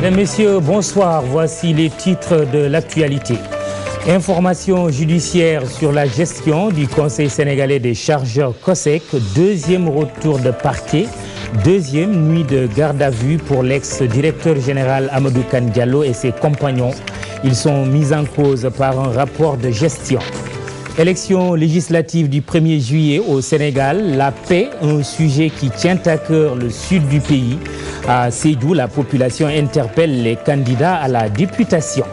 Mesdames, Messieurs, bonsoir. Voici les titres de l'actualité. Information judiciaire sur la gestion du Conseil sénégalais des chargeurs COSEC. Deuxième retour de parquet. Deuxième nuit de garde à vue pour l'ex-directeur général Amadou Kane Diallo et ses compagnons. Ils sont mis en cause par un rapport de gestion. Élection législative du 1er juillet au Sénégal. La paix, un sujet qui tient à cœur le sud du pays. À Sédhiou, la population interpelle les candidats à la députation.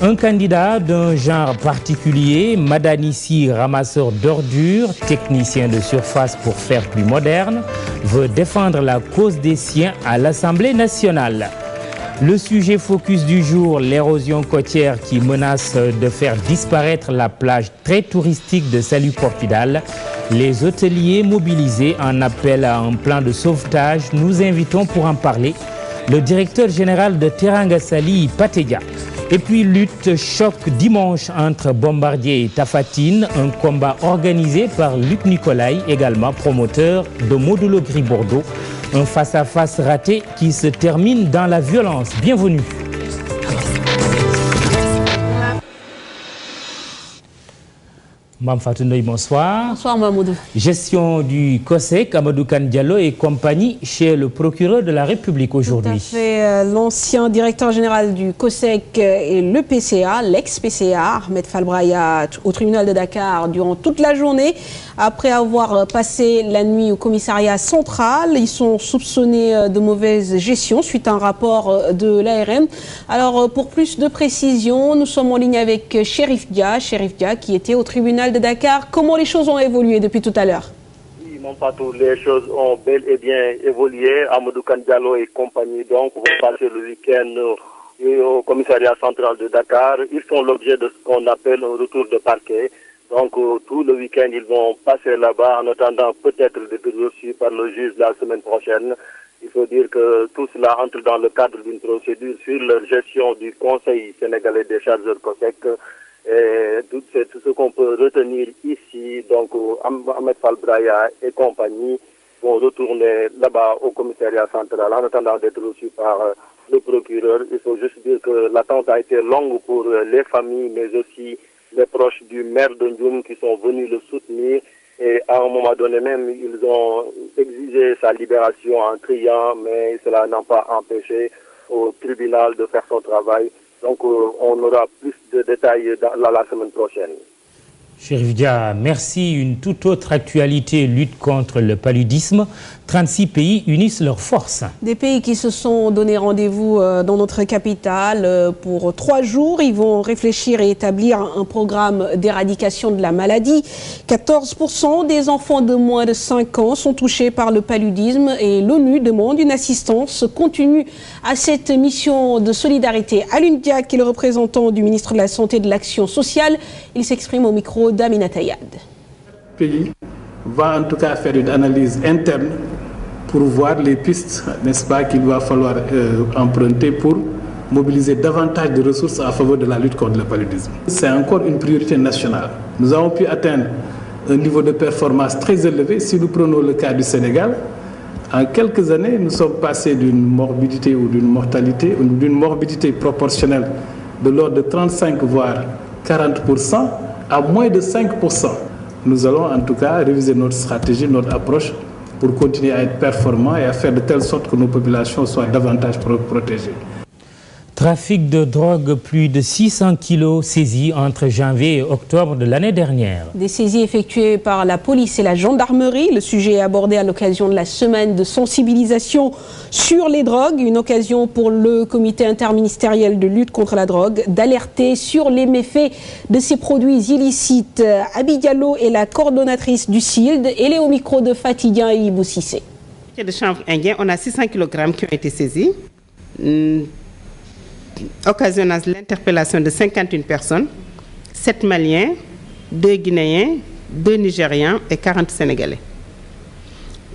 Un candidat d'un genre particulier, Madanissi, ramasseur d'ordures, technicien de surface pour faire plus moderne, veut défendre la cause des siens à l'Assemblée nationale. Le sujet focus du jour, l'érosion côtière qui menace de faire disparaître la plage très touristique de Saly Portudal. Les hôteliers mobilisés en appellent à un plan de sauvetage. Nous invitons pour en parler le directeur général de Teranga Saly, Patedia. Et puis lutte choc dimanche entre Bombardier et Tapha Tine, un combat organisé par Luc Nicolaï, également promoteur de Modulo Gris Bordeaux. Un face-à-face raté qui se termine dans la violence. Bienvenue. Mme Fatou Ndoye, bonsoir. Bonsoir Mamoudou. Gestion du COSEC, Amadou Kane Diallo et compagnie chez le procureur de la République aujourd'hui. Tout à fait. L'ancien directeur général du COSEC et le PCA, l'ex-PCA, Ahmed Falbraya, au tribunal de Dakar durant toute la journée. Après avoir passé la nuit au commissariat central, ils sont soupçonnés de mauvaise gestion suite à un rapport de l'ARM. Alors, pour plus de précision, nous sommes en ligne avec Chérif Dia qui était au tribunal de Dakar. Comment les choses ont évolué depuis tout à l'heure? Oui, mon patou, les choses ont bel et bien évolué. Amadou Kane Diallo et compagnie donc vont passer le week-end au commissariat central de Dakar. Ils font l'objet de ce qu'on appelle un retour de parquet. Donc tout le week-end, ils vont passer là-bas en attendant peut-être d'être reçus par le juge la semaine prochaine. Il faut dire que tout cela entre dans le cadre d'une procédure sur la gestion du Conseil sénégalais des chargeurs COSEC. Et tout ce qu'on peut retenir ici, donc Ahmed Falbraya et compagnie vont retourner là-bas au commissariat central en attendant d'être reçus par le procureur. Il faut juste dire que l'attente a été longue pour les familles, mais aussi les proches du maire de Ndioum qui sont venus le soutenir. Et à un moment donné même, ils ont exigé sa libération en criant, mais cela n'a pas empêché au tribunal de faire son travail. Donc on aura plus de détails la semaine prochaine. Chérif Dia, merci. Une toute autre actualité, lutte contre le paludisme. 36 pays unissent leurs forces. Des pays qui se sont donné rendez-vous dans notre capitale pour 3 jours. Ils vont réfléchir et établir un programme d'éradication de la maladie. 14% des enfants de moins de 5 ans sont touchés par le paludisme et l'ONU demande une assistance continue à cette mission de solidarité. Alun Dia, qui est le représentant du ministre de la Santé et de l'Action sociale, il s'exprime au micro d'Amina Tayad. Le pays va en tout cas faire une analyse interne pour voir les pistes, n'est-ce pas, qu'il va falloir emprunter pour mobiliser davantage de ressources en faveur de la lutte contre le paludisme. C'est encore une priorité nationale. Nous avons pu atteindre un niveau de performance très élevé. Si nous prenons le cas du Sénégal, en quelques années, nous sommes passés d'une morbidité ou d'une mortalité, ou d'une morbidité proportionnelle de l'ordre de 35 voire 40% à moins de 5%. Nous allons en tout cas réviser notre stratégie, notre approche pour continuer à être performants et à faire de telle sorte que nos populations soient davantage protégées. Trafic de drogue, plus de 600 kilos saisis entre janvier et octobre de l'année dernière. Des saisies effectuées par la police et la gendarmerie. Le sujet est abordé à l'occasion de la semaine de sensibilisation sur les drogues. Une occasion pour le comité interministériel de lutte contre la drogue d'alerter sur les méfaits de ces produits illicites. Abi Diallo est la coordonnatrice du SILD. Elle est au micro de Fatidien et Ibou Cissé. De chanvre indien, on a 600 kg qui ont été saisis. Occasionnant l'interpellation de 51 personnes, 7 Maliens, 2 Guinéens, 2 Nigérians et 40 Sénégalais.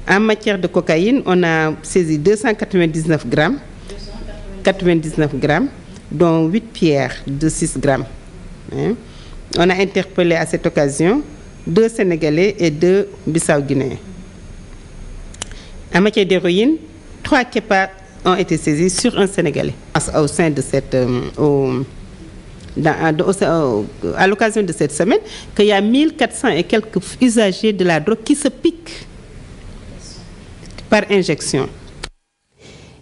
En matière de cocaïne, on a saisi 299 grammes, dont 8 pierres de 6 grammes. On a interpellé à cette occasion 2 Sénégalais et 2 Bissau-Guinéens. En matière d'héroïne, 3 Kepa ont été saisis sur un Sénégalais. Au sein de cette, à l'occasion de cette semaine, qu'il y a 1400 et quelques usagers de la drogue qui se piquent par injection.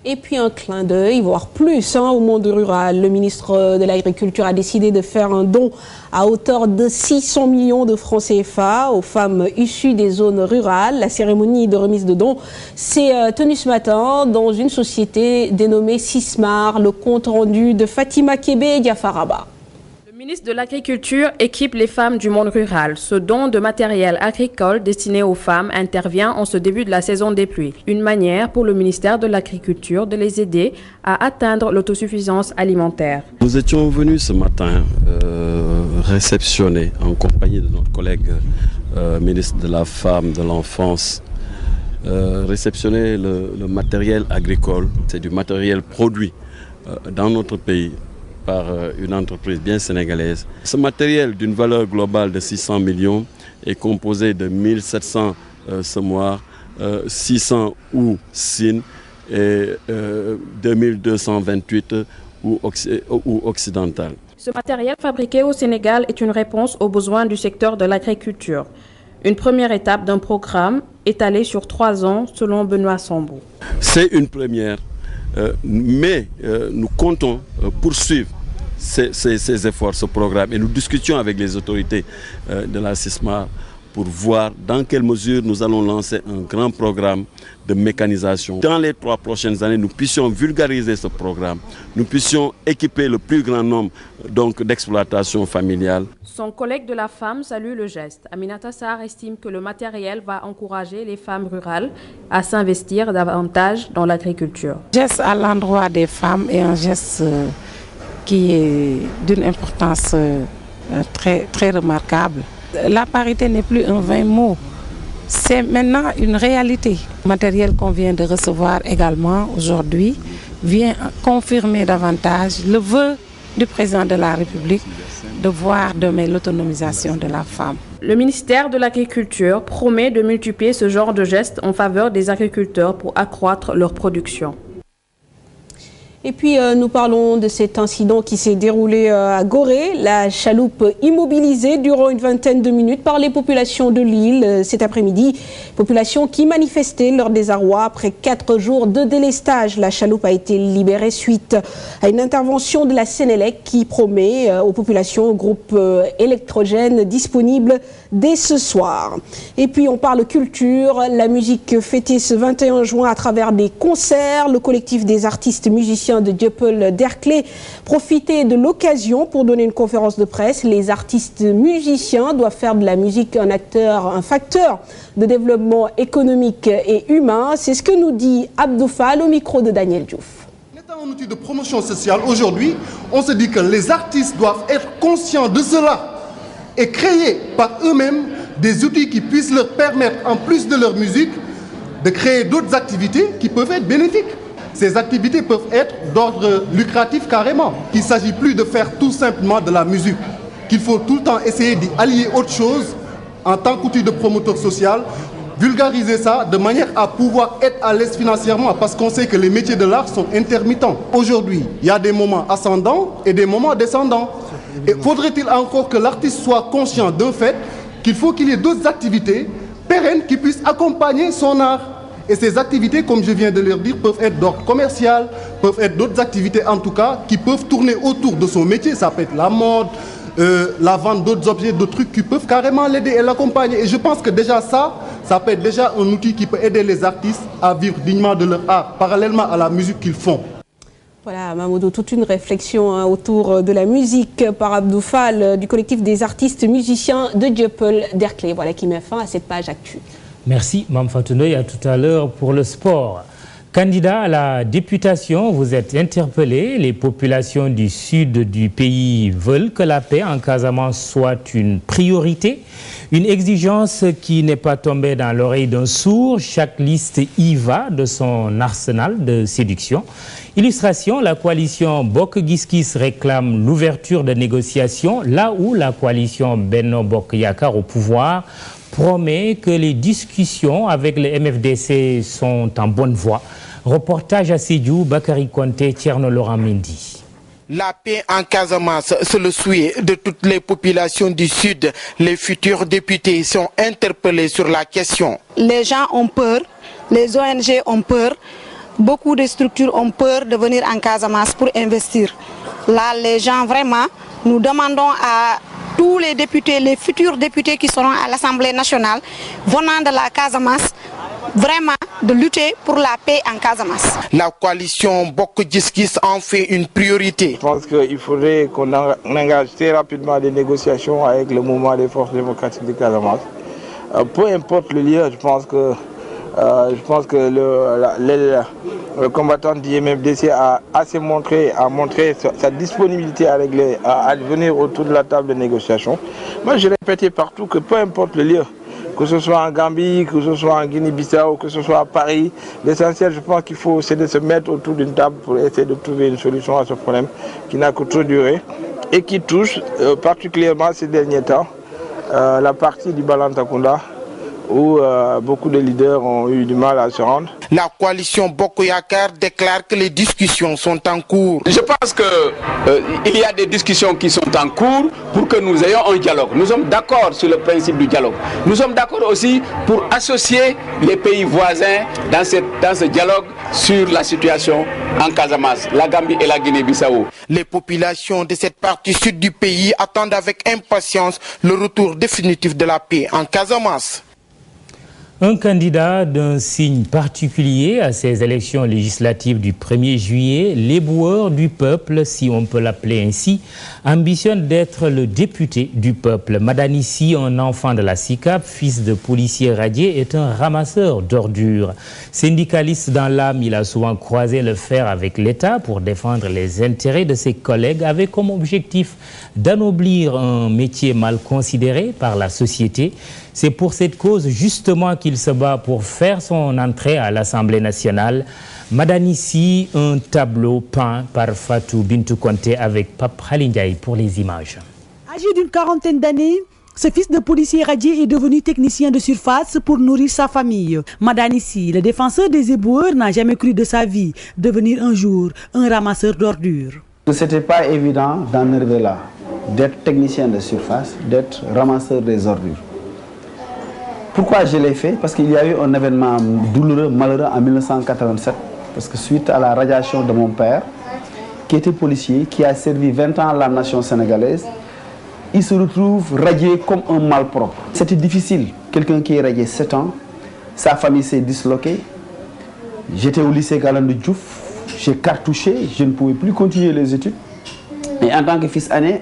Et puis un clin d'œil, voire plus, au monde rural. Le ministre de l'Agriculture a décidé de faire un don à hauteur de 600 millions de francs CFA aux femmes issues des zones rurales. La cérémonie de remise de dons s'est tenue ce matin dans une société dénommée Sismar. Le compte rendu de Fatima Kébé et Diafaraba. Le ministre de l'Agriculture équipe les femmes du monde rural. Ce don de matériel agricole destiné aux femmes intervient en ce début de la saison des pluies. Une manière pour le ministère de l'Agriculture de les aider à atteindre l'autosuffisance alimentaire. Nous étions venus ce matin réceptionner en compagnie de notre collègue ministre de la Femme, de l'Enfance, réceptionner le matériel agricole. C'est du matériel produit dans notre pays par une entreprise bien sénégalaise. Ce matériel d'une valeur globale de 600 millions est composé de 1700 semoirs, 600 ou SIN et 2228 ou occidentales. Ce matériel fabriqué au Sénégal est une réponse aux besoins du secteur de l'agriculture. Une première étape d'un programme étalé sur 3 ans selon Benoît Sambou. C'est une première, mais nous comptons poursuivre ces efforts, ce programme, et nous discutions avec les autorités de la Sismar pour voir dans quelle mesure nous allons lancer un grand programme de mécanisation. Dans les 3 prochaines années, nous puissions vulgariser ce programme, nous puissions équiper le plus grand nombre d'exploitations familiales. Son collègue de la femme salue le geste. Aminata Sarr estime que le matériel va encourager les femmes rurales à s'investir davantage dans l'agriculture. Le geste à l'endroit des femmes est un geste qui est d'une importance très, très remarquable. La parité n'est plus un vain mot, c'est maintenant une réalité. Le matériel qu'on vient de recevoir également aujourd'hui vient confirmer davantage le vœu du président de la République de voir demain l'autonomisation de la femme. Le ministère de l'Agriculture promet de multiplier ce genre de gestes en faveur des agriculteurs pour accroître leur production. Et puis nous parlons de cet incident qui s'est déroulé à Gorée, la chaloupe immobilisée durant une vingtaine de minutes par les populations de l'île cet après-midi. Population qui manifestait leur désarroi après 4 jours de délestage. La chaloupe a été libérée suite à une intervention de la Sénélec qui promet aux populations un groupe électrogène disponible dès ce soir. Et puis on parle culture, la musique fêtée ce 21 juin à travers des concerts. Le collectif des artistes musiciens de Dieuppeul Derklé profiter de l'occasion pour donner une conférence de presse. Les artistes musiciens doivent faire de la musique un facteur de développement économique et humain. C'est ce que nous dit Abdou Fall au micro de Daniel Diouf. Étant un outil de promotion sociale, aujourd'hui, on se dit que les artistes doivent être conscients de cela et créer par eux-mêmes des outils qui puissent leur permettre, en plus de leur musique, de créer d'autres activités qui peuvent être bénéfiques. Ces activités peuvent être d'ordre lucratif carrément, qu'il ne s'agit plus de faire tout simplement de la musique, qu'il faut tout le temps essayer d'y allier autre chose en tant qu'outil de promoteur social, vulgariser ça de manière à pouvoir être à l'aise financièrement, parce qu'on sait que les métiers de l'art sont intermittents. Aujourd'hui, il y a des moments ascendants et des moments descendants. Et faudrait-il encore que l'artiste soit conscient d'un fait qu'il faut qu'il y ait d'autres activités pérennes qui puissent accompagner son art. Et ces activités, comme je viens de leur dire, peuvent être d'ordre commercial, peuvent être d'autres activités en tout cas, qui peuvent tourner autour de son métier. Ça peut être la mode, la vente d'autres objets, d'autres trucs qui peuvent carrément l'aider et l'accompagner. Et je pense que déjà ça peut être déjà un outil qui peut aider les artistes à vivre dignement de leur art, parallèlement à la musique qu'ils font. Voilà, Mamoudou, toute une réflexion autour de la musique par Abdou Fall du collectif des artistes musiciens de Dieuppeul Derklé. Voilà qui met fin à cette page actu. Merci, Mme Fatounoy. À tout à l'heure pour le sport. Candidat à la députation, vous êtes interpellé. Les populations du sud du pays veulent que la paix en Casamance soit une priorité. Une exigence qui n'est pas tombée dans l'oreille d'un sourd. Chaque liste y va de son arsenal de séduction. Illustration, la coalition Bokk Gis Gis réclame l'ouverture de négociations là où la coalition Benno Bokk Yakaar au pouvoir promet que les discussions avec le MFDC sont en bonne voie. Reportage à Sédhiou, Bakary Konté, Thierno Laurent Mendy. La paix en Casamance, c'est le souhait de toutes les populations du Sud. Les futurs députés sont interpellés sur la question. Les gens ont peur, les ONG ont peur, beaucoup de structures ont peur de venir en Casamance pour investir. Là, les gens, vraiment, nous demandons à tous les députés, les futurs députés qui seront à l'Assemblée nationale, venant de la Casamance, vraiment de lutter pour la paix en Casamance. La coalition Bokk Gis Gis en fait une priorité. Je pense qu'il faudrait qu'on engage très rapidement des négociations avec le mouvement des forces démocratiques de Casamance. Peu importe le lieu, je pense que le combattant du MFDC a montré sa disponibilité à venir autour de la table de négociation. Moi, je répétais partout que peu importe le lieu, que ce soit en Gambie, que ce soit en Guinée-Bissau, que ce soit à Paris, l'essentiel, je pense qu'il faut, c'est de se mettre autour d'une table pour essayer de trouver une solution à ce problème qui n'a que trop duré et qui touche particulièrement ces derniers temps la partie du Balantakunda, où beaucoup de leaders ont eu du mal à se rendre. La coalition Bokk Yakaar déclare que les discussions sont en cours. Je pense qu'il y a des discussions qui sont en cours pour que nous ayons un dialogue. Nous sommes d'accord sur le principe du dialogue. Nous sommes d'accord aussi pour associer les pays voisins dans ce dialogue sur la situation en Casamance, la Gambie et la Guinée-Bissau. Les populations de cette partie sud du pays attendent avec impatience le retour définitif de la paix en Casamance. Un candidat d'un signe particulier à ces élections législatives du 1er juillet, l'éboueur du peuple, si on peut l'appeler ainsi, ambitionne d'être le député du peuple. Madanissi, un enfant de la SICAP, fils de policier radié, est un ramasseur d'ordures. Syndicaliste dans l'âme, il a souvent croisé le fer avec l'État pour défendre les intérêts de ses collègues, avec comme objectif d'anoblir un métier mal considéré par la société. C'est pour cette cause justement qu'il se bat pour faire son entrée à l'Assemblée nationale. Madanissi, un tableau peint par Fatou Bintou Konté avec Pape Khalindiaï pour les images. Âgé d'une quarantaine d'années, ce fils de policier radié est devenu technicien de surface pour nourrir sa famille. Madanissi, le défenseur des éboueurs, n'a jamais cru de sa vie devenir un jour un ramasseur d'ordures. Ce n'était pas évident d'en arriver là, d'être technicien de surface, d'être ramasseur des ordures. Pourquoi je l'ai fait? Parce qu'il y a eu un événement douloureux, malheureux en 1987. Parce que suite à la radiation de mon père, qui était policier, qui a servi 20 ans à la nation sénégalaise, il se retrouve radié comme un malpropre. C'était difficile. Quelqu'un qui est radié 7 ans, sa famille s'est disloquée. J'étais au lycée Galandou Diouf, j'ai cartouché, je ne pouvais plus continuer les études. Et en tant que fils aîné,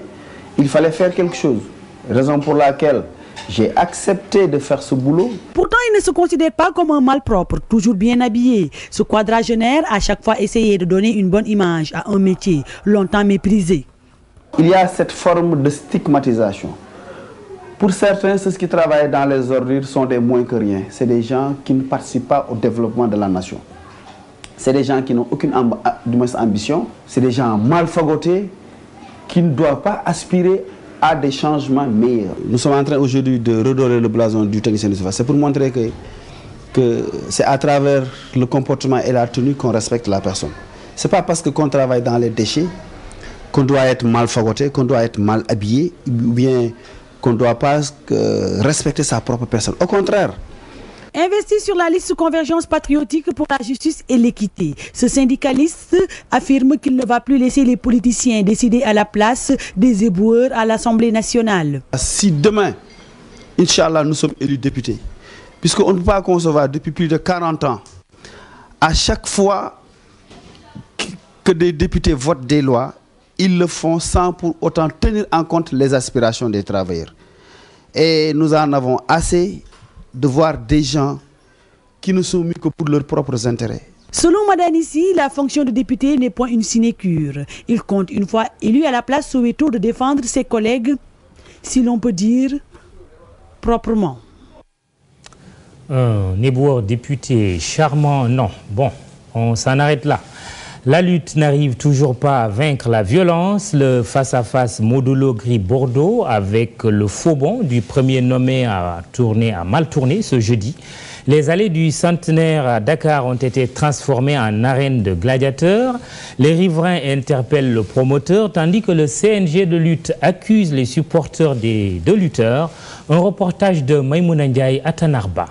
il fallait faire quelque chose. Raison pour laquelle j'ai accepté de faire ce boulot. Pourtant, il ne se considère pas comme un malpropre, toujours bien habillé. Ce quadragénaire a chaque fois essayé de donner une bonne image à un métier longtemps méprisé. Il y a cette forme de stigmatisation. Pour certains, ceux qui travaillent dans les ordures sont des moins que rien. C'est des gens qui ne participent pas au développement de la nation. C'est des gens qui n'ont aucune ambition. C'est des gens mal fagotés qui ne doivent pas aspirer à des changements meilleurs. Nous sommes en train aujourd'hui de redorer le blason du technicien de surface. C'est pour montrer que c'est à travers le comportement et la tenue qu'on respecte la personne. Ce n'est pas parce qu'on travaille dans les déchets qu'on doit être mal fagoté, qu'on doit être mal habillé, ou bien qu'on ne doit pas respecter sa propre personne. Au contraire. Investi sur la liste Convergence patriotique pour la justice et l'équité, ce syndicaliste affirme qu'il ne va plus laisser les politiciens décider à la place des éboueurs à l'Assemblée nationale. Si demain, Inch'Allah, nous sommes élus députés, puisqu'on ne peut pas concevoir depuis plus de 40 ans, à chaque fois que des députés votent des lois, ils le font sans pour autant tenir en compte les aspirations des travailleurs. Et nous en avons assez de voir des gens qui ne sont mis que pour leurs propres intérêts. Selon Madanissi, la fonction de député n'est point une sinécure. Il compte, une fois élu à la place Soweto, de défendre ses collègues, si l'on peut dire, proprement. Un éboueur député charmant, non. Bon, on s'en arrête là. La lutte n'arrive toujours pas à vaincre la violence. Le face-à-face Modou-Lo-Gris Bordeaux avec le Faubourg du premier nommé a mal tourné ce jeudi. Les allées du Centenaire à Dakar ont été transformées en arène de gladiateurs. Les riverains interpellent le promoteur tandis que le CNG de lutte accuse les supporters des deux lutteurs. Un reportage de Maïmouna Ndiaye à Tanarba.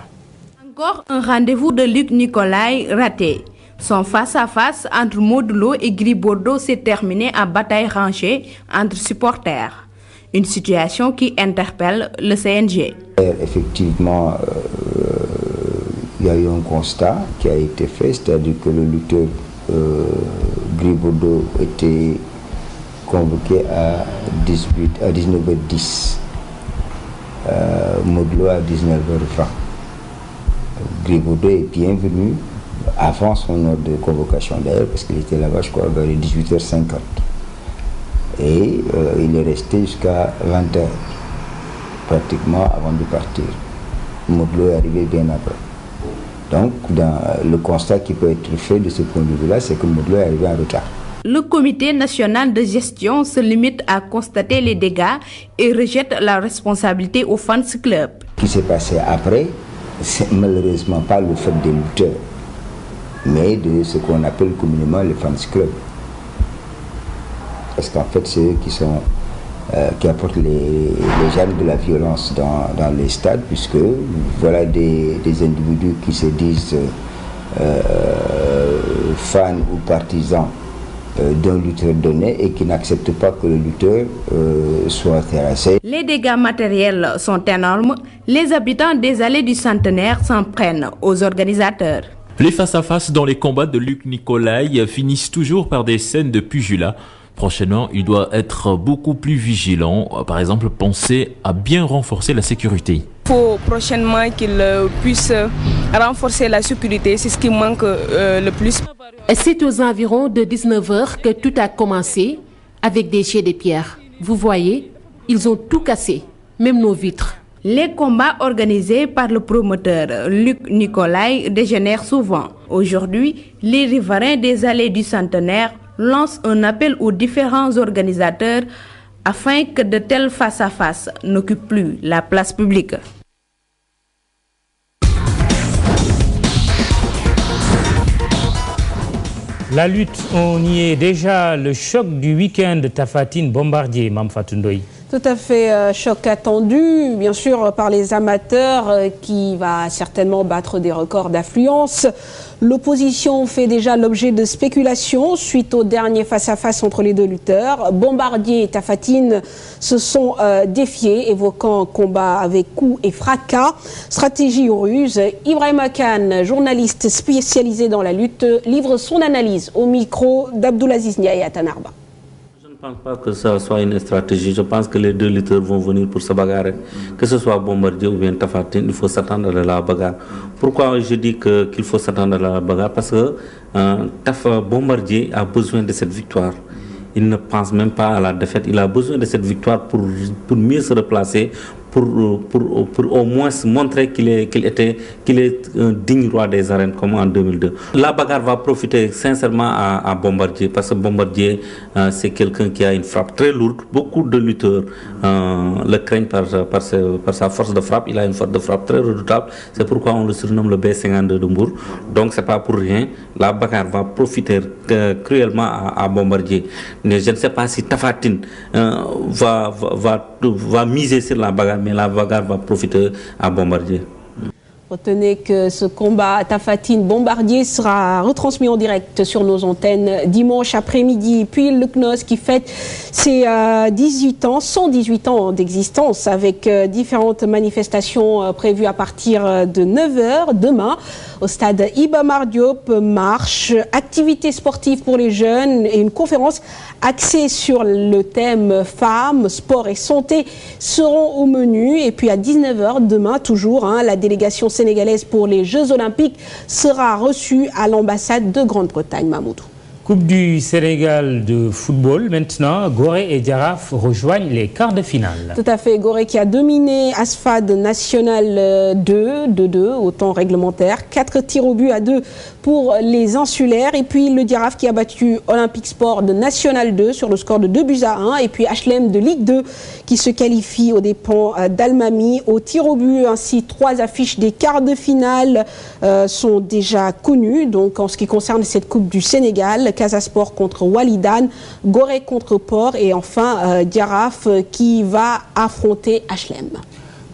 Encore un rendez-vous de Luc Nicolaï raté. Son face-à-face entre Modou-Lo et Gris Bordeaux s'est terminé en bataille rangée entre supporters. Une situation qui interpelle le CNG. Effectivement, il y a eu un constat qui a été fait, c'est-à-dire que le lutteur Gris Bordeaux était convoqué à 19h10, Modou-Lo à 19h20. Gris Bordeaux est bienvenu avant son heure de convocation d'ailleurs, parce qu'il était là-bas, je crois, vers les 18h50. Et il est resté jusqu'à 20h, pratiquement avant de partir. Modou-Lo est arrivé bien après. Donc, dans le constat qui peut être fait de ce point de vue-là, c'est que Modou-Lo est arrivé en retard. Le comité national de gestion se limite à constater les dégâts et rejette la responsabilité au fans club. Ce qui s'est passé après, c'est malheureusement pas le fait des lutteurs, mais de ce qu'on appelle communément les fans club. Parce qu'en fait, c'est eux qui apportent les germes de la violence dans les stades, puisque voilà des individus qui se disent fans ou partisans d'un lutteur donné et qui n'acceptent pas que le lutteur soit terrassé. Les dégâts matériels sont énormes. Les habitants des allées du Centenaire s'en prennent aux organisateurs. Les face-à-face dans les combats de Luc Nicolaï finissent toujours par des scènes de pugilat. Prochainement, il doit être beaucoup plus vigilant. Par exemple, penser à bien renforcer la sécurité. Il faut prochainement qu'il puisse renforcer la sécurité. C'est ce qui manque le plus. C'est aux environs de 19h que tout a commencé avec des jets de pierre. Vous voyez, ils ont tout cassé, même nos vitres. Les combats organisés par le promoteur Luc Nicolaï dégénèrent souvent. Aujourd'hui, les riverains des allées du Centenaire lancent un appel aux différents organisateurs afin que de tels face-à-face n'occupent plus la place publique. La lutte, on y est déjà. Le choc du week-end de Tapha Tine Bombardier, Mame Fatou Ndoye. Tout à fait, choc attendu, bien sûr, par les amateurs qui va certainement battre des records d'affluence. L'opposition fait déjà l'objet de spéculations suite au dernier face-à-face entre les deux lutteurs. Bombardier et Tapha Tine se sont défiés, évoquant un combat avec coups et fracas. Stratégie ou ruse. Ibrahima Khan, journaliste spécialisé dans la lutte, livre son analyse au micro d'Abdoulaziz Ndiaye à Tanarba. Je ne pense pas que ça soit une stratégie. Je pense que les deux lutteurs vont venir pour se bagarrer. Que ce soit Bombardier ou bien Tapha Tine, il faut s'attendre à la bagarre. Pourquoi je dis qu'il faut s'attendre à la bagarre? Parce que Bombardier a besoin de cette victoire. Il ne pense même pas à la défaite. Il a besoin de cette victoire pour mieux se replacer, pour au moins montrer qu'il est un digne roi des arènes comme en 2002. La bagarre va profiter sincèrement à Bombardier, parce que Bombardier c'est quelqu'un qui a une frappe très lourde. Beaucoup de lutteurs le craignent par sa force de frappe. Il a une force de frappe très redoutable. C'est pourquoi on le surnomme le B52 de Mbour. Donc c'est pas pour rien. La bagarre va profiter cruellement à Bombardier. Mais je ne sais pas si Tapha Tine va miser sur la bagarre, mais la bagarre va profiter à Bombardier. Retenez que ce combat Tapha Tine Bombardier sera retransmis en direct sur nos antennes dimanche après-midi. Puis Luc Nos qui fête ses 118 ans d'existence avec différentes manifestations prévues à partir de 9h demain au stade Iba Mar Diop. Marche, activités sportives pour les jeunes et une conférence axée sur le thème femmes, sport et santé seront au menu. Et puis à 19h demain toujours, la délégation sénégalaise pour les Jeux Olympiques sera reçue à l'ambassade de Grande-Bretagne. Mamoudou. Coupe du Sénégal de football. Maintenant, Gorée et Jaraaf rejoignent les quarts de finale. Tout à fait. Gorée qui a dominé Asfad National 2-2 au temps réglementaire. 4 tirs au but à 2 pour les insulaires. Et puis le Jaraaf qui a battu Olympique Sport de National 2 sur le score de 2-1. Et puis HLM de Ligue 2 qui se qualifie aux dépens d'Almami au tir au but. Ainsi, 3 affiches des quarts de finale sont déjà connues. Donc en ce qui concerne cette Coupe du Sénégal, Casa Sport contre Walidan, Gorée contre Port et enfin Jaraaf qui va affronter HLM.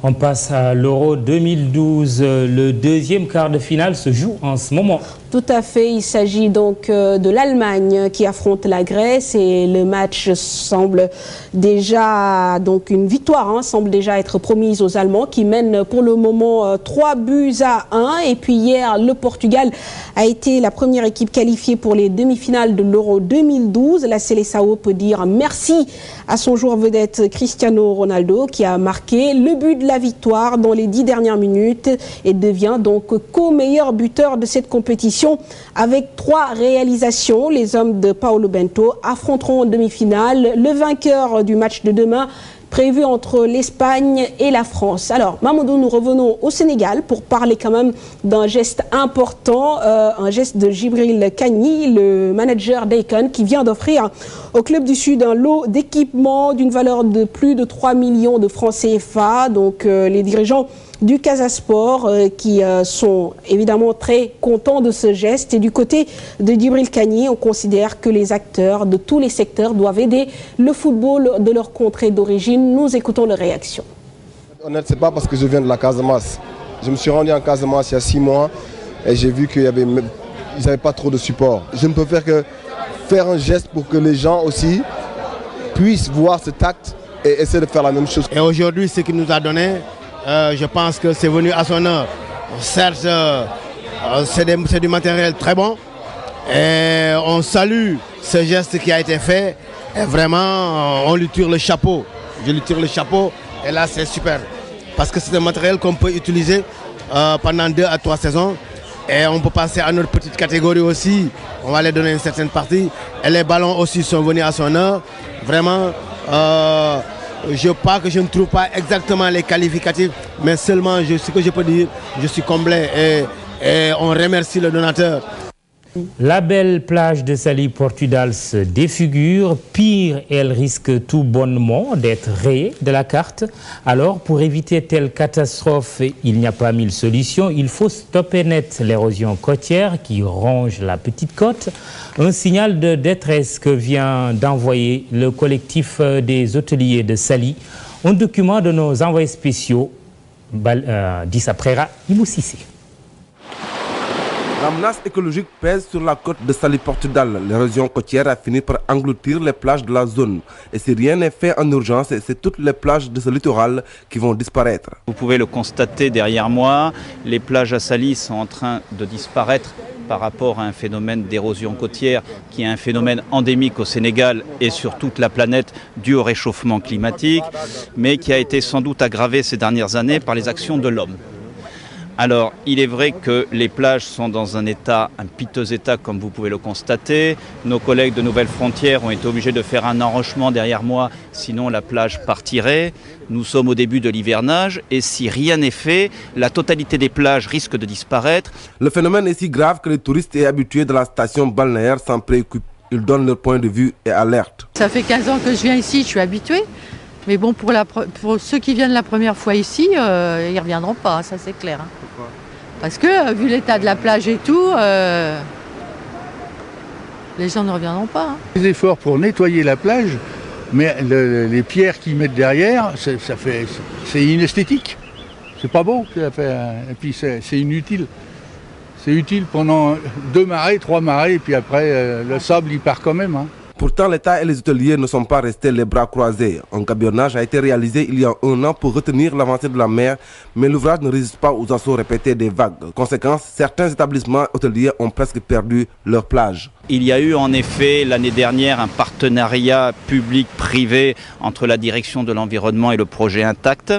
On passe à l'Euro 2012. Le deuxième quart de finale se joue en ce moment. Tout à fait. Il s'agit donc de l'Allemagne qui affronte la Grèce et le match semble déjà, donc une victoire semble déjà être promise aux Allemands qui mènent pour le moment 3-1. Et puis hier, le Portugal a été la première équipe qualifiée pour les demi-finales de l'Euro 2012. La Seleção peut dire merci à son joueur vedette Cristiano Ronaldo qui a marqué le but de la victoire dans les 10 dernières minutes et devient donc co-meilleur buteur de cette compétition. Avec 3 réalisations, les hommes de Paulo Bento affronteront en demi-finale le vainqueur du match de demain prévu entre l'Espagne et la France. Alors, Mamadou, nous revenons au Sénégal pour parler quand même d'un geste important, un geste de Djibril Kani, le manager d'Akon, qui vient d'offrir au Club du Sud un lot d'équipements d'une valeur de plus de 3 millions de francs CFA. Donc, les dirigeants du Casa Sport qui sont évidemment très contents de ce geste. Et du côté de Djibril Kani, on considère que les acteurs de tous les secteurs doivent aider le football de leur contrée d'origine. Nous écoutons leurs réactions. Honnête, c'est pas parce que je viens de la Casamance. Je me suis rendu en Casamance il y a 6 mois et j'ai vu qu'ils n'avaient pas trop de support. Je ne peux faire que faire un geste pour que les gens aussi puissent voir cet acte et essayer de faire la même chose. Et aujourd'hui, ce qu'il nous a donné, je pense que c'est venu à son heure. Certes, c'est du matériel très bon et on salue ce geste qui a été fait et vraiment on lui tire le chapeau. Je lui tire le chapeau et là c'est super parce que c'est un matériel qu'on peut utiliser pendant 2 à 3 saisons et on peut passer à notre petite catégorie aussi. On va les donner une certaine partie et les ballons aussi sont venus à son heure. Vraiment, je ne trouve pas exactement les qualificatifs, mais seulement ce que je peux dire, je suis comblé et on remercie le donateur. La belle plage de Saly Portudal se défigure. Pire, elle risque tout bonnement d'être rayée de la carte. Alors, pour éviter telle catastrophe, il n'y a pas 1000 solutions. Il faut stopper net l'érosion côtière qui ronge la petite côte. Un signal de détresse que vient d'envoyer le collectif des hôteliers de Saly. Un document de nos envoyés spéciaux, Dissa Prera, Imoussissé. La menace écologique pèse sur la côte de Saly Portudal. L'érosion côtière a fini par engloutir les plages de la zone. Et si rien n'est fait en urgence, c'est toutes les plages de ce littoral qui vont disparaître. Vous pouvez le constater derrière moi, les plages à Saly sont en train de disparaître par rapport à un phénomène d'érosion côtière qui est un phénomène endémique au Sénégal et sur toute la planète dû au réchauffement climatique, mais qui a été sans doute aggravé ces dernières années par les actions de l'homme. Alors, il est vrai que les plages sont dans un piteux état, comme vous pouvez le constater. Nos collègues de Nouvelles Frontières ont été obligés de faire un enrochement derrière moi, sinon la plage partirait. Nous sommes au début de l'hivernage et si rien n'est fait, la totalité des plages risque de disparaître. Le phénomène est si grave que les touristes et habitués de la station balnéaire s'en préoccupent. Ils donnent leur point de vue et alertent. Ça fait 15 ans que je viens ici, je suis habituée. Mais bon, pour ceux qui viennent la première fois ici, ils ne reviendront pas, ça c'est clair. Pourquoi ? Parce que, vu l'état de la plage et tout, les gens ne reviendront pas. Des efforts pour nettoyer la plage, mais les pierres qu'ils mettent derrière, c'est inesthétique. C'est pas beau, et puis c'est inutile. C'est utile pendant 2 marées, 3 marées, et puis après, le sable, il part quand même. Pourtant, l'État et les hôteliers ne sont pas restés les bras croisés. Un gabionnage a été réalisé il y a 1 an pour retenir l'avancée de la mer, mais l'ouvrage ne résiste pas aux assauts répétés des vagues. Conséquence, certains établissements hôteliers ont presque perdu leur plage. Il y a eu en effet l'année dernière un partenariat public-privé entre la direction de l'environnement et le projet Intact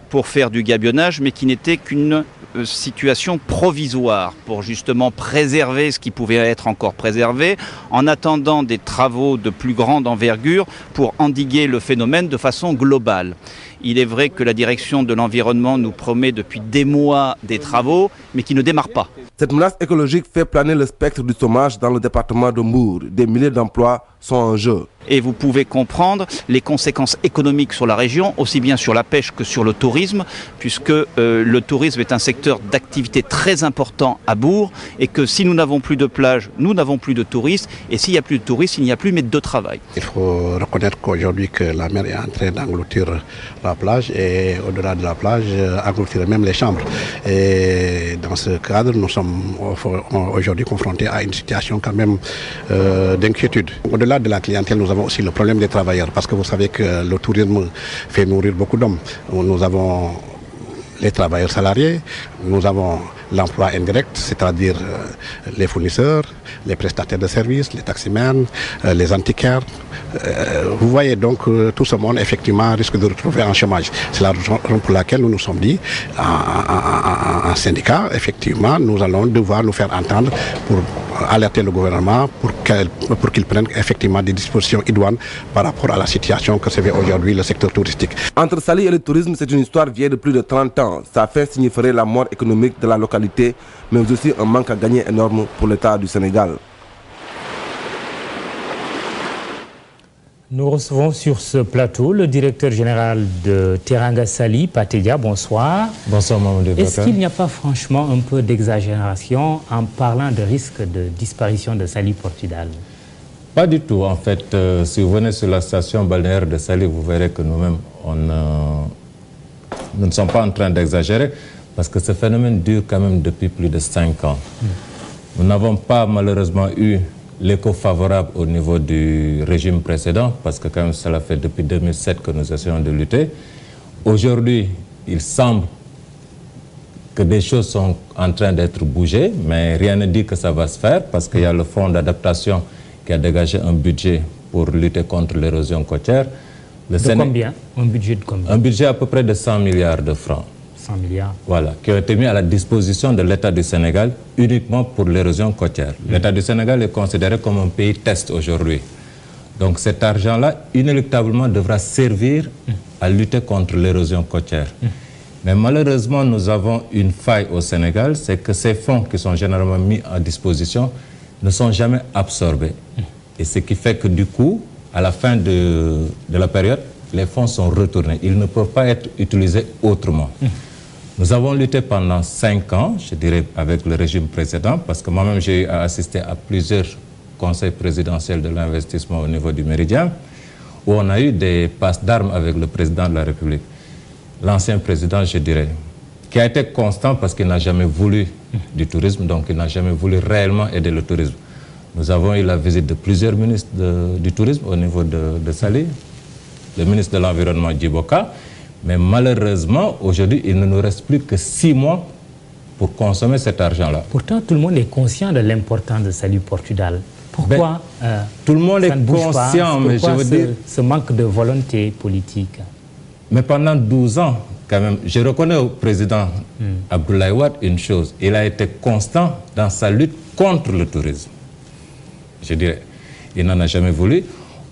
pour faire du gabionnage, mais qui n'était qu'une situation provisoire pour justement préserver ce qui pouvait être encore préservé, en attendant des travaux de plus grande envergure pour endiguer le phénomène de façon globale. Il est vrai que la direction de l'environnement nous promet depuis des mois des travaux, mais qui ne démarrent pas. Cette menace écologique fait planer le spectre du chômage dans le département de Mbour. Des milliers d'emplois sont en jeu. Et vous pouvez comprendre les conséquences économiques sur la région, aussi bien sur la pêche que sur le tourisme, puisque le tourisme est un secteur d'activité très important à Bourg, et que si nous n'avons plus de plage, nous n'avons plus de touristes, et s'il n'y a plus de touristes, il n'y a plus de travail. Il faut reconnaître qu'aujourd'hui que la mer est en train d'engloutir la plage, et au-delà de la plage, engloutir même les chambres. Et dans ce cadre, nous sommes aujourd'hui confrontés à une situation quand même d'inquiétude. Au-delà de la clientèle, nous avons aussi le problème des travailleurs, parce que vous savez que le tourisme fait nourrir beaucoup d'hommes. Nous avons les travailleurs salariés, nous avons l'emploi indirect, c'est-à-dire les fournisseurs, les prestataires de services, les taximens, les antiquaires. Vous voyez donc tout ce monde effectivement risque de retrouver un chômage. C'est la raison pour laquelle nous nous sommes dit, en syndicat, effectivement, nous allons devoir nous faire entendre pour alerter le gouvernement pour qu'il prenne effectivement des dispositions idoines par rapport à la situation que se vit aujourd'hui le secteur touristique. Entre Saly et le tourisme, c'est une histoire vieille de plus de 30 ans. Sa fin signifierait la mort économique de la localité, mais aussi un manque à gagner énorme pour l'État du Sénégal. Nous recevons sur ce plateau le directeur général de Teranga Saly, Pathé Dia. Bonsoir. Bonsoir, Mamadou. Est-ce qu'il n'y a pas franchement un peu d'exagération en parlant de risque de disparition de Saly Portudal? Pas du tout. En fait, si vous venez sur la station balnéaire de Saly, vous verrez que nous-mêmes, nous ne sommes pas en train d'exagérer, parce que ce phénomène dure quand même depuis plus de 5 ans. Nous n'avons pas malheureusement eu l'écho favorable au niveau du régime précédent, parce que quand même cela fait depuis 2007 que nous essayons de lutter. Aujourd'hui, il semble que des choses sont en train d'être bougées, mais rien ne dit que ça va se faire, parce qu'il y a le fonds d'adaptation qui a dégagé un budget pour lutter contre l'érosion côtière. Combien? Un budget de combien? Un budget à peu près de 100 milliards de francs. 100 milliards. Voilà, qui ont été mis à la disposition de l'État du Sénégal uniquement pour l'érosion côtière. L'État du Sénégal est considéré comme un pays test aujourd'hui. Donc cet argent-là, inéluctablement, devra servir à lutter contre l'érosion côtière. Mais malheureusement, nous avons une faille au Sénégal, c'est que ces fonds qui sont généralement mis à disposition ne sont jamais absorbés. Et ce qui fait que du coup, à la fin de la période, les fonds sont retournés. Ils ne peuvent pas être utilisés autrement. Nous avons lutté pendant 5 ans, je dirais, avec le régime précédent, parce que moi-même, j'ai assisté à plusieurs conseils présidentiels de l'investissement au niveau du Méridien, où on a eu des passes d'armes avec le président de la République. L'ancien président, je dirais, qui a été constant parce qu'il n'a jamais voulu du tourisme, donc il n'a jamais voulu réellement aider le tourisme. Nous avons eu la visite de plusieurs ministres du tourisme au niveau de Saly, le ministre de l'Environnement Djiboka, mais malheureusement, aujourd'hui, il ne nous reste plus que 6 mois pour consommer cet argent-là. Pourtant, tout le monde est conscient de l'importance de Saly Portudal. Pourquoi tout le monde est conscient, mais je veux dire... ce manque de volonté politique? Mais pendant 12 ans, quand même, je reconnais au président Abdoulaye Wade une chose. Il a été constant dans sa lutte contre le tourisme. Je dirais, il n'en a jamais voulu.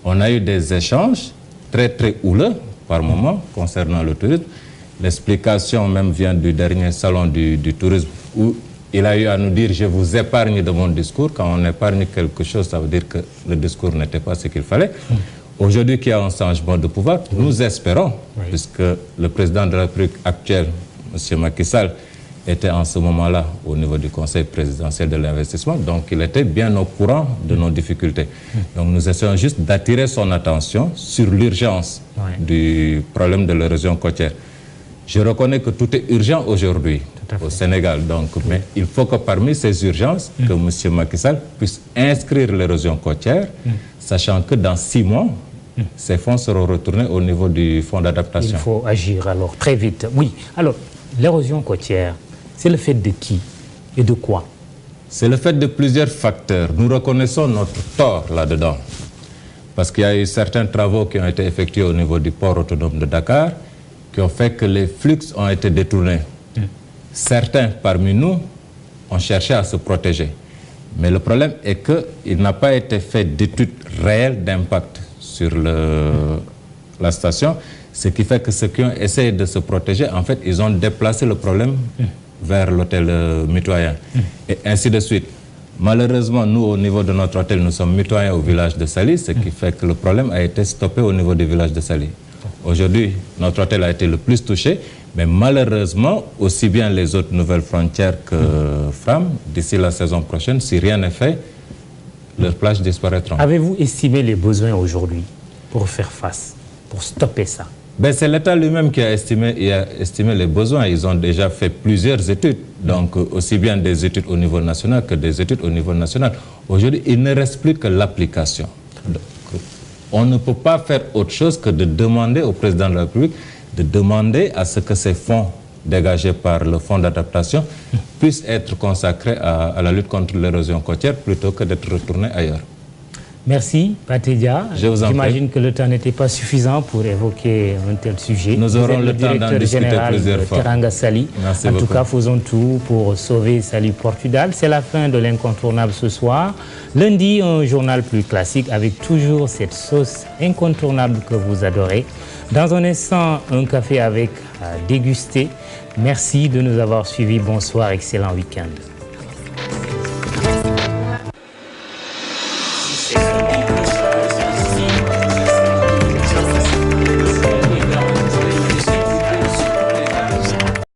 On a eu des échanges très, très houleux par moment concernant le tourisme. L'explication même vient du dernier salon du tourisme où il a eu à nous dire « je vous épargne de mon discours ». Quand on épargne quelque chose, ça veut dire que le discours n'était pas ce qu'il fallait. Aujourd'hui qu'il y a un changement de pouvoir, nous espérons, puisque le président de la République actuelle, M. Macky Sall, était en ce moment-là au niveau du Conseil présidentiel de l'investissement, donc il était bien au courant de nos difficultés. Donc nous essayons juste d'attirer son attention sur l'urgence du problème de l'érosion côtière. Je reconnais que tout est urgent aujourd'hui au Sénégal, donc, mais il faut que parmi ces urgences, que M. Macky Sall puisse inscrire l'érosion côtière, sachant que dans 6 mois, ces fonds seront retournés au niveau du fonds d'adaptation. Il faut agir alors très vite. Oui, alors l'érosion côtière, c'est le fait de qui et de quoi? C'est le fait de plusieurs facteurs. Nous reconnaissons notre tort là-dedans. Parce qu'il y a eu certains travaux qui ont été effectués au niveau du port autonome de Dakar qui ont fait que les flux ont été détournés Certains parmi nous ont cherché à se protéger. Mais le problème est qu'il n'a pas été fait d'études réelles d'impact sur la station, ce qui fait que ceux qui ont essayé de se protéger, en fait, ils ont déplacé le problème vers l'hôtel mitoyen, et ainsi de suite. Malheureusement, nous, au niveau de notre hôtel, nous sommes mitoyens au village de Saly, ce qui fait que le problème a été stoppé au niveau du village de Saly. Aujourd'hui, notre hôtel a été le plus touché, mais malheureusement, aussi bien les autres nouvelles frontières que Fram, d'ici la saison prochaine, si rien n'est fait, leurs plages disparaîtront. Avez-vous estimé les besoins aujourd'hui pour faire face, pour stopper ça? Ben, c'est l'État lui-même qui a estimé les besoins. Ils ont déjà fait plusieurs études, donc aussi bien des études au niveau national que des études au niveau national. Aujourd'hui, il ne reste plus que l'application. On ne peut pas faire autre chose que de demander au président de la République de demander à ce que ces fonds dégagés par le fonds d'adaptation puissent être consacrés à la lutte contre l'érosion côtière plutôt que d'être retournés ailleurs. Merci, Patedia. J'imagine que le temps n'était pas suffisant pour évoquer un tel sujet. Nous aurons le temps d'en discuter plusieurs fois. Teranga Saly. Merci en beaucoup. tout cas, faisons tout pour sauver Saly Portudal. C'est la fin de l'incontournable ce soir. Lundi, un journal plus classique avec toujours cette sauce incontournable que vous adorez. Dans un instant, un café avec à déguster. Merci de nous avoir suivis. Bonsoir, excellent week-end.